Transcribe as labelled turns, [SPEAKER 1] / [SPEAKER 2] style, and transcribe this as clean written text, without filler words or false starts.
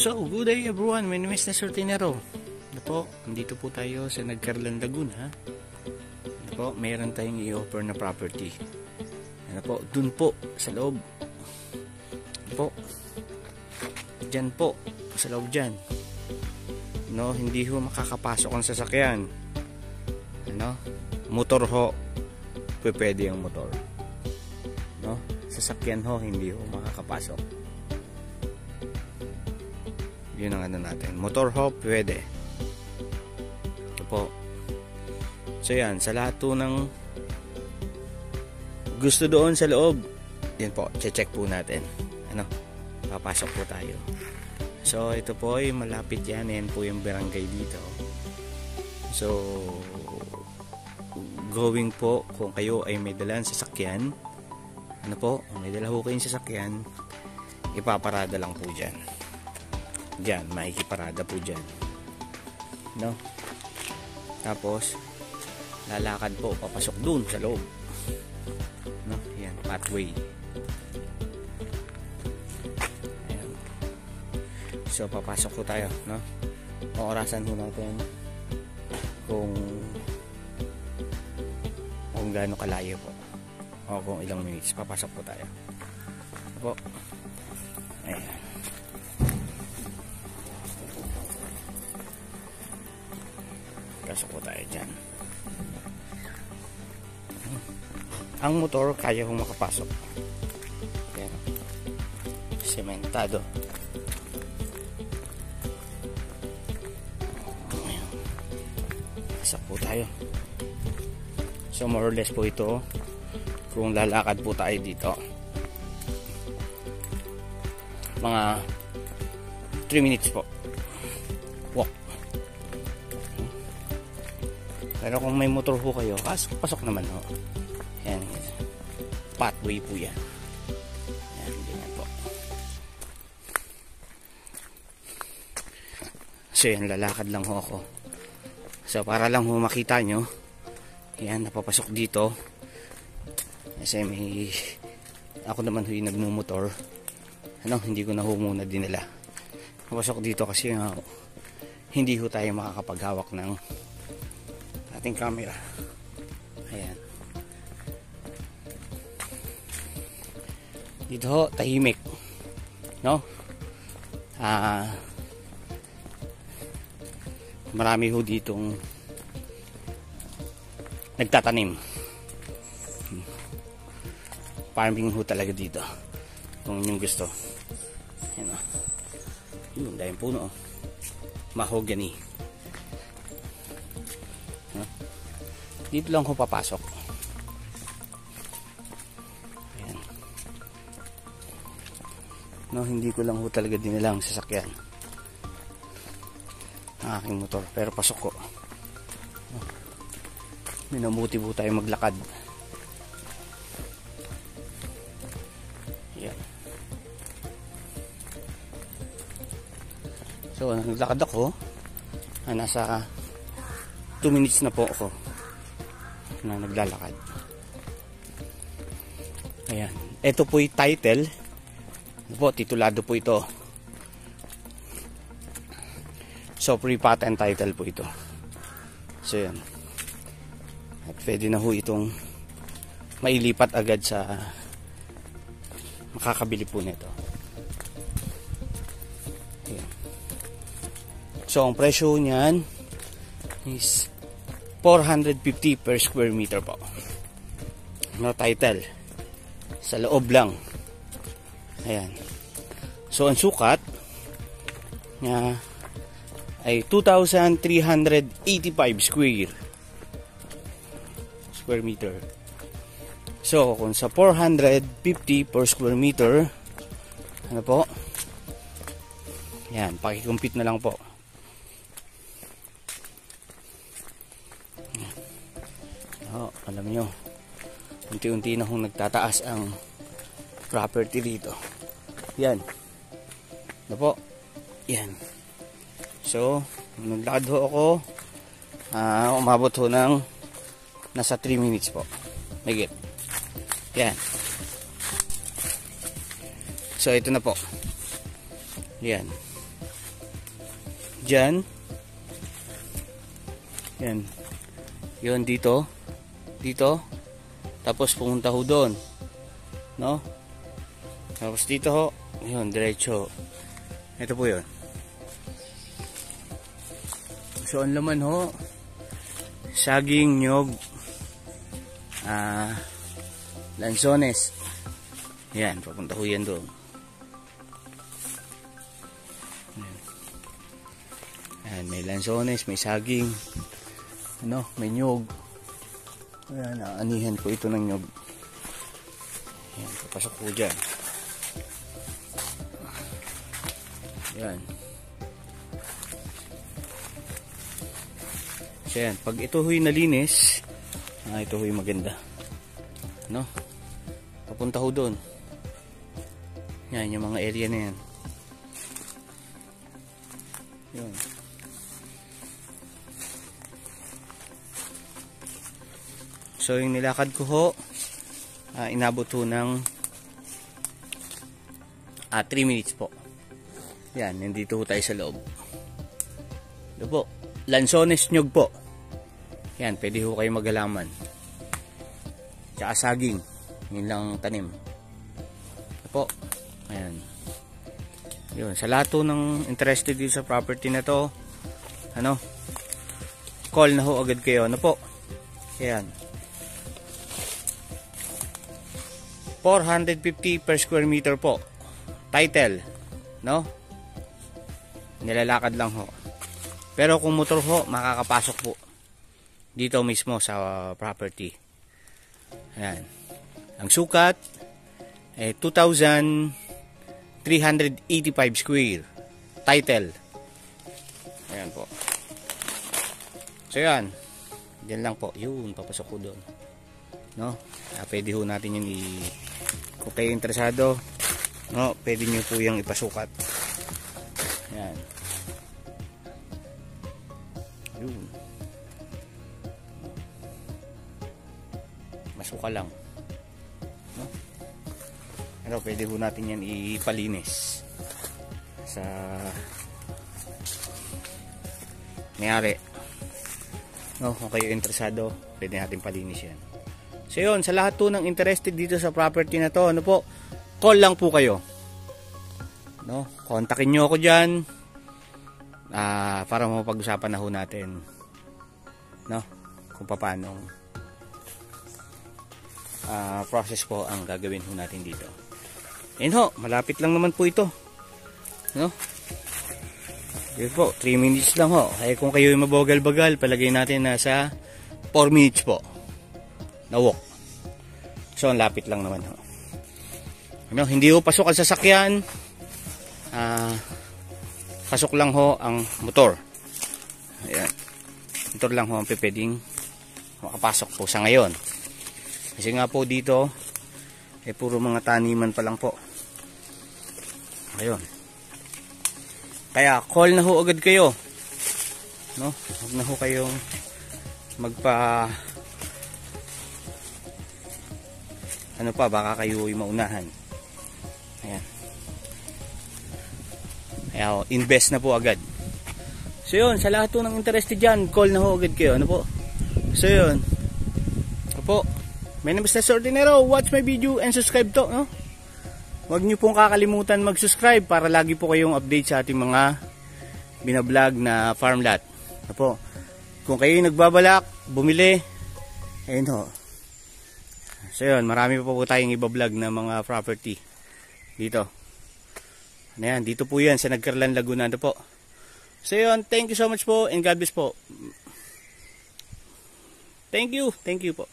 [SPEAKER 1] So, good day everyone. My name is Nestor Tinero. Ano po, nandito po tayo sa Nagcarlan, Laguna. Ano po, mayroon tayong i-offer na property. Ano po, dun po, sa loob. Ano po, dyan po, sa loob dyan. No, hindi ho makakapasok ang sasakyan. Ano, motor ho, pwede yung motor. No, sasakyan ho, hindi ho makakapasok. Yun ang ano natin. Motor ho, pwede. Ito po. So yan, sa lahat po ng gusto doon sa loob, yan po, check po natin. Ano, papasok po tayo. So ito po ay malapit yan. Yan po yung barangay dito. So going po, kung kayo ay may dalang sasakyan, ano po, may dala ho kayong sasakyan, ipaparada lang po dyan. Diyan, makikiparada po dyan, no? Tapos lalakad po papasok dun sa loob, no? Yan, pathway. Ayan. So papasok po tayo, no? Orasan po natin kung gaano kalayo po o kung ilang minutes. Papasok po tayo po. Ayan. Pasok po tayo dyan. Ang motor kaya kong makapasok. Ayan. Sementado. Ayan. Pasok po tayo. So more or less po ito, kung lalakad po tayo dito, mga 3 minutes po walk. Pero kung may motor ho kayo, pasok naman ho. Ayan, pathway po yan. Ayan, ganyan po. So yan, lalakad lang ho ako. So para lang ho makita nyo, ayan, napapasok dito. Kasi may, ako naman ho yung nagmumotor. Ano, hindi ko na ho muna dinala. Napapasok dito kasi hindi ho tayo makakapaghawak ng ating camera. Ayan. Dito ho, tahimik, no? Marami ho ditong nagtatanim. Farming ho talaga dito, kung inyong gusto. Ayan o. Yung dahil puno, mahogany. Dito lang ko papasok. Ayan. No, hindi ko lang ho talaga dinilang sasakyan ang aking motor, pero pasok ko. Minabuti po tayo maglakad. Ayan. So naglakad ako, nasa 2 minutes na po ako na naglalakad. Ayan. Ito po yung title. Po, titulado po ito. So, pre-patent title po ito. So, yan. At pwede na ho itong mailipat agad sa makakabili po nito. Ayan. So, ang presyo niyan is 450 per square meter po. No title. Sa loob lang. Ayan. So ang sukat niya ay 2,385 square meter. So kung sa 450 per square meter, ano po? Yan, paki-compute na lang po. Alam nyo, unti-unti na kung nagtataas ang property dito. Yan. Ano po? Yan. So, naglakad ho ako. Umabot ho ng nasa 3 minutes po. Higit. Yan. So ito na po. Yan. dyan. Yan. Yun, dito. Dito. Tapos pumunta ho doon. No? Tapos dito ho. Yun, diretso. Ito po yun. So, ang laman ho, saging, nyog, lansones. Yan, papunta ho yan doon. Yan, may lansones, may saging, ano, may nyog. Ayan, anihan ko ito ng nyog. Ayan, papasok ko dyan. Ayan. So yan, pag ito huy nalinis, ito huy maganda. No? Papunta ho doon. Yan, yung mga area na yan. Yun. So yung nilakad ko ho, inabot ho ng 3 minutes po. Yan, nandito ho tayo sa loob. Ito po, lansones nyog po. Yan, pwede ho kayo maghalaman. Tsaka saging, yun lang tanim. Ito po, ayan. Yun, sa lahat ho ng interested dito sa property na to, ano, call na ho agad kayo. Ano po, ayan. 450 per square meter po. Title, no? Nilalakad lang ho. Pero kung motor ho, makakapasok po dito mismo sa property. Ayan. Ang sukat ay 2,385 square. Title. Ayan po. So yan. Diyan lang po. Yun, papasok ko doon. No? Pwede ho natin yun kung kayo interesado, no, pwede nyo po yung ipasukat. Yan. Yun. Masuka lang. No? Pero pwede ho natin yan ipalinis sa mayari. No, kung kayo interesado, pwede natin palinis yan. So yun, sa lahat po ng interested dito sa property na to, ano po, call lang po kayo. No, kontakin nyo ako dyan para mapag-usapan na ho natin, no, kung paano process po ang gagawin ho natin dito. Ayun ho, malapit lang naman po ito, no. Yun po, 3 minutes lang ho. Kaya kung kayo mabagal-bagal, palagay natin na sa 4 minutes po na walk. So, ang lapit lang naman ho. Ano, hindi ho pasok ang sasakyan. Pasok lang ho ang motor. Ayan. Motor lang ho ang pwedeng makapasok po sa ngayon. Kasi nga po dito, puro mga taniman pa lang po. Ayun. Kaya, call na ho agad kayo. No? Huwag na ho kayong ano pa, baka kayo ay maunahan. Ayan. Kaya, invest na po agad. So yun, sa lahat po ng interested dyan, call na ho agad kayo. Ano po? So yun. Ano po? My name is Nestor Dinero. Watch my video and subscribe to. No? Huwag nyo pong kakalimutan mag-subscribe para lagi po kayong update sa ating mga binablog na farm lot. Ano po? Kung kayo nagbabalak, bumili, ayun ho. So yun, marami pa po tayong ibablog na mga property dito. Ano yan, dito po yan sa Nagcarlan, Laguna. Ano po? So yun, thank you so much po and God bless po. Thank you po.